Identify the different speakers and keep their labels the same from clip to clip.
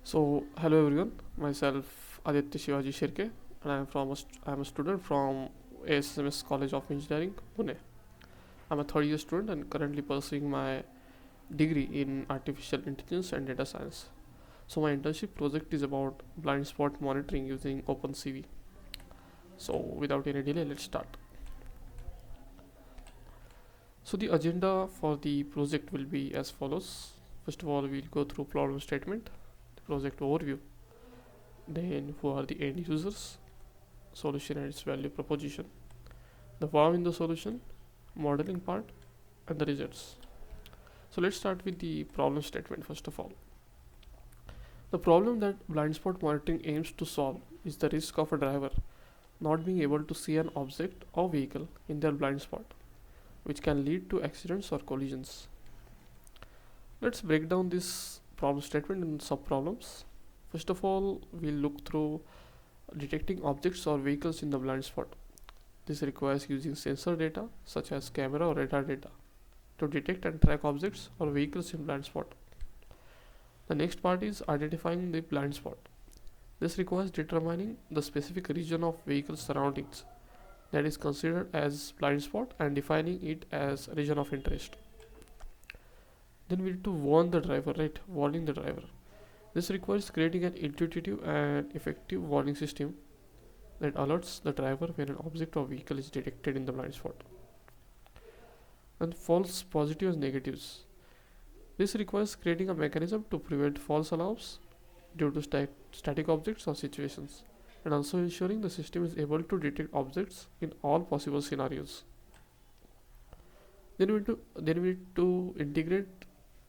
Speaker 1: Hello everyone. Myself Aditya Shivaji Shirke, and I am a student from ASMS College of Engineering, Pune. I'm a third year student and currently pursuing my degree in artificial intelligence and data science. So my internship project is about blind spot monitoring using OpenCV. So without any delay, let's start. So the agenda for the project will be as follows. First of all, we'll go through problem statement, the project overview, then who are the end users, solution and its value proposition, the wow in the solution, modeling part, and the results. So let's start with the problem statement first of all. The problem that blind spot monitoring aims to solve is the risk of a driver not being able to see an object or vehicle in their blind spot, which can lead to accidents or collisions. Let's break down this problem statement in sub problems. First of all, we'll look through detecting objects or vehicles in the blind spot. This requires using sensor data such as camera or radar data to detect and track objects or vehicles in blind spot. The next part is identifying the blind spot. This requires determining the specific region of vehicle surroundings that is considered as blind spot and defining it as region of interest. Then we need to warn the driver, right? Warning the driver. This requires creating an intuitive and effective warning system that alerts the driver when an object or vehicle is detected in the blind spot. And false positives and negatives. This requires creating a mechanism to prevent false alarms due to static objects or situations, and also ensuring the system is able to detect objects in all possible scenarios. Then we need to integrate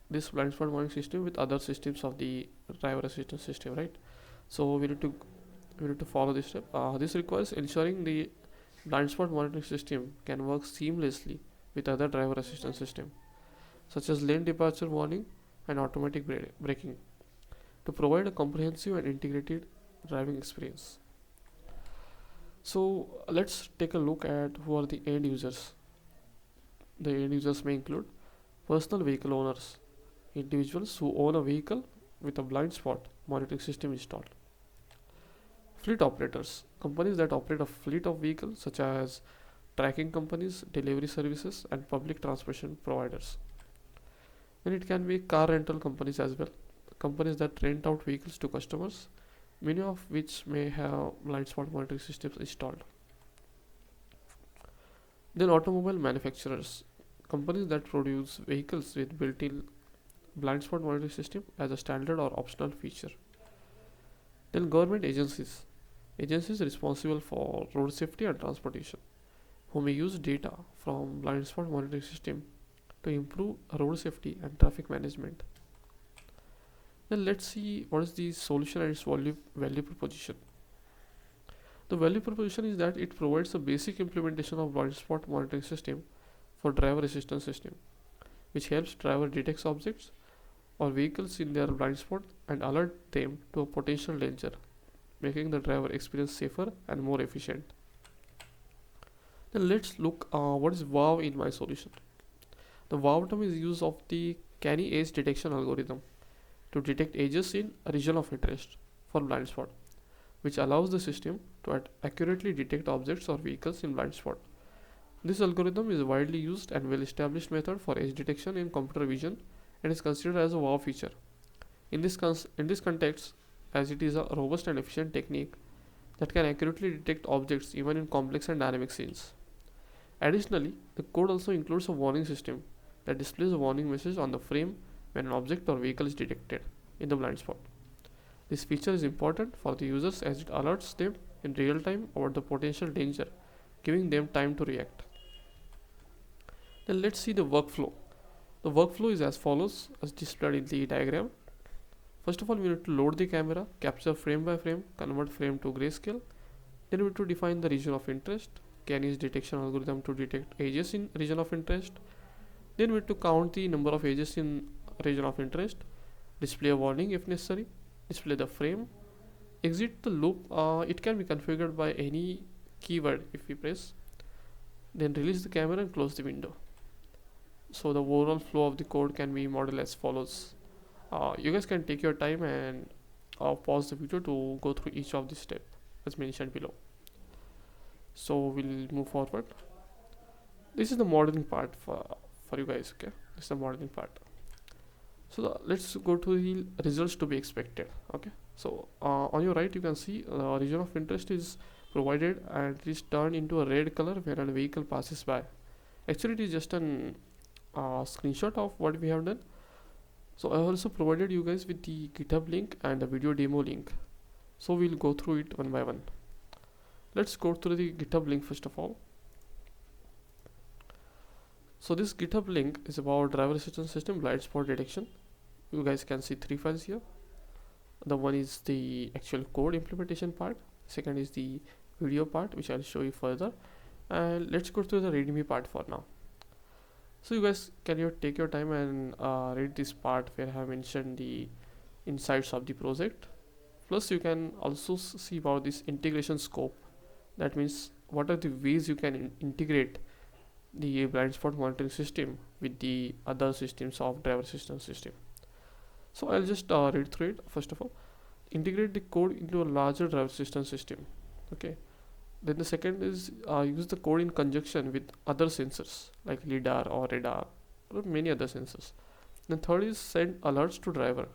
Speaker 1: this blind spot monitoring system with other systems of the driver assistance system, right? So we need to follow this step. This requires ensuring the blind spot monitoring system can work seamlessly with other driver assistance system, such as lane departure warning and automatic braking, to provide a comprehensive and integrated driving experience. So let's take a look at who are the end users. The end users may include personal vehicle owners, individuals who own a vehicle with a blind spot monitoring system installed. Fleet operators, companies that operate a fleet of vehicles such as tracking companies, delivery services, and public transportation providers. Then it can be car rental companies as well, companies that rent out vehicles to customers, many of which may have blind spot monitoring systems installed. Then automobile manufacturers, companies that produce vehicles with built-in blind spot monitoring system as a standard or optional feature. Then government agencies, agencies responsible for road safety and transportation, who may use data from blind spot monitoring system to improve road safety and traffic management. Then let's see what is the solution and its value proposition. The value proposition is that it provides a basic implementation of blind spot monitoring system for driver assistance system, which helps driver detect objects or vehicles in their blind spot and alert them to a potential danger, making the driver experience safer and more efficient. Then let's look what is wow in my solution. The wow term is use of the canny edge detection algorithm to detect edges in a region of interest for blind spot, which allows the system to accurately detect objects or vehicles in blind spot. This algorithm is a widely used and well established method for edge detection in computer vision and is considered as a wow feature. In this context, as it is a robust and efficient technique that can accurately detect objects even in complex and dynamic scenes. Additionally, the code also includes a warning system that displays a warning message on the frame when an object or vehicle is detected in the blind spot. This feature is important for the users as it alerts them in real time about the potential danger, giving them time to react. Then let's see the workflow. The workflow is as follows as displayed in the diagram. First of all, we need to load the camera, capture frame by frame, convert frame to grayscale. Then we need to define the region of interest, can use detection algorithm to detect edges in region of interest. Then we need to count the number of edges in region of interest, display a warning if necessary, display the frame, exit the loop. It can be configured by any keyword if we press, then release the camera and close the window. So the overall flow of the code can be modeled as follows. You guys can take your time and pause the video to go through each of these steps as mentioned below. So we'll move forward. This is the modeling part for you guys. Okay, this is the modeling part. So let's go to the results to be expected. Okay, so on your right you can see region of interest is provided and it is turned into a red color when a vehicle passes by. Actually it is just an screenshot of what we have done. So I also provided you guys with the GitHub link and the video demo link, so we'll go through it one by one. Let's go through the GitHub link first of all. So this GitHub link is about driver assistance system blind spot detection. You guys can see 3 files here. The one is the actual code implementation part, second is the video part which I'll show you further, and let's go through the readme part for now. So you guys can take your time and read this part where I have mentioned the insights of the project. Plus you can also see about this integration scope. That means what are the ways you can integrate the blind spot monitoring system with the other systems of driver assistance system. So I'll just read through it. First of all, integrate the code into a larger driver assistance system. Okay. Then the second is use the code in conjunction with other sensors like lidar or radar or many other sensors. Then third is send alerts to driver.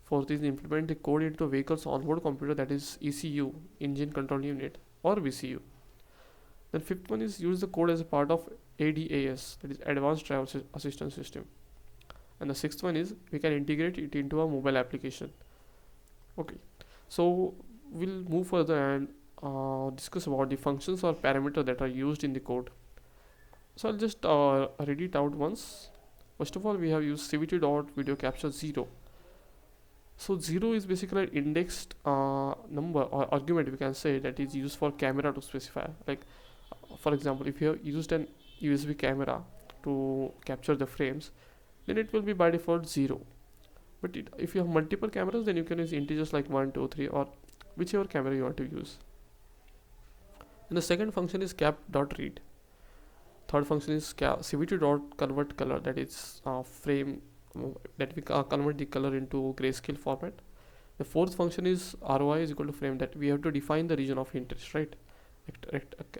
Speaker 1: Fourth is implement the code into vehicle's onboard computer, that is ECU, engine control unit, or VCU. Then fifth one is use the code as a part of ADAS, that is advanced driver assistance system. And the sixth one is we can integrate it into a mobile application. Okay, so we'll move further and discuss about the functions or parameters that are used in the code. So I'll just read it out once. First of all, we have used cvt dot video capture 0. So 0 is basically an indexed number or argument, we can say, that is used for camera to specify. Like for example, if you have used an USB camera to capture the frames, then it will be by default 0. But if you have multiple cameras, then you can use integers like 1, 2, 3 or whichever camera you want to use. And the second function is cap.read. Third function is cvt.convert color, that is frame that we convert the color into grayscale format. The fourth function is ROI is equal to frame, that we have to define the region of interest, right?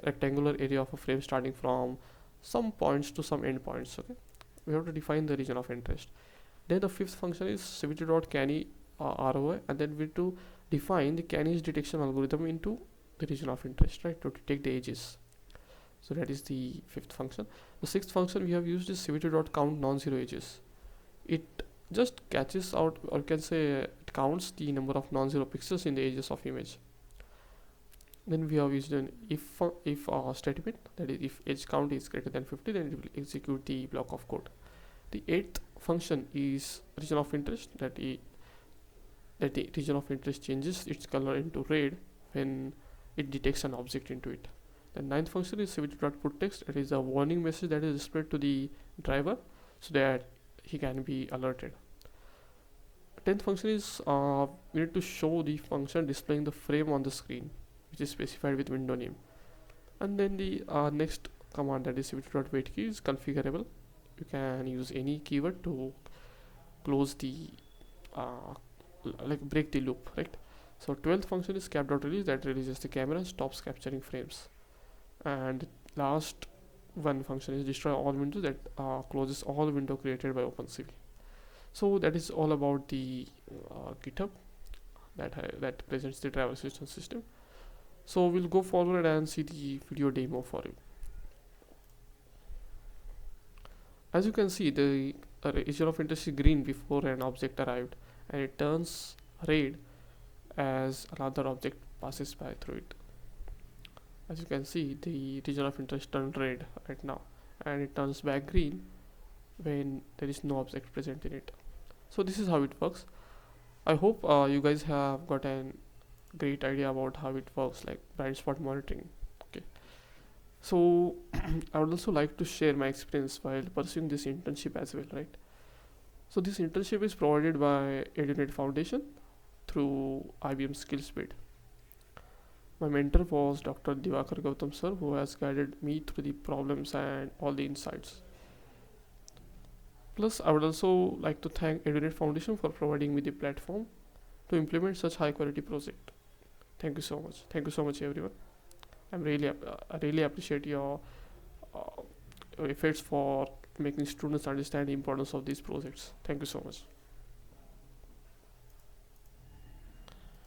Speaker 1: Rectangular area of a frame starting from some points to some endpoints. Okay, we have to define the region of interest. Then the fifth function is cvt.canny ROI, and then we have to define the canny's detection algorithm into the region of interest, right, to detect the edges. So that is the fifth function. The sixth function we have used is cvt.count non-zero edges. It just catches out, or can say it counts the number of non-zero pixels in the edges of image. Then we have used an if statement, that is if edge count is greater than 50, then it will execute the block of code. The eighth function is region of interest, that the region of interest changes its color into red when it detects an object into it. The ninth function is cvt.putText, it is a warning message that is displayed to the driver so that he can be alerted. 10th function is we need to show the function displaying the frame on the screen, which is specified with window name. And then the next command, that is cvt.waitKey, is configurable. You can use any keyword to close the like break the loop, right? So 12th function is cap.release, that releases the camera and stops capturing frames. And last one function is destroy all windows, that closes all window created by OpenCV. So that is all about the GitHub that presents the driver assistance system. So we'll go forward and see the video demo for you. As you can see, the region of interest is green before an object arrived, and it turns red as another object passes by through it. As you can see, the region of interest turned red right now, and it turns back green when there is no object present in it. So this is how it works. I hope you guys have got a great idea about how it works, like blind spot monitoring. Okay, so I would also like to share my experience while pursuing this internship as well, right? So this internship is provided by EduNet Foundation through IBM SkillsBid. My mentor was Dr. Divakar Gautam sir, who has guided me through the problems and all the insights. Plus, I would also like to thank EduNet Foundation for providing me the platform to implement such high quality project. Thank you so much. Thank you so much, everyone. I really appreciate uh, your efforts for making students understand the importance of these projects. Thank you so much.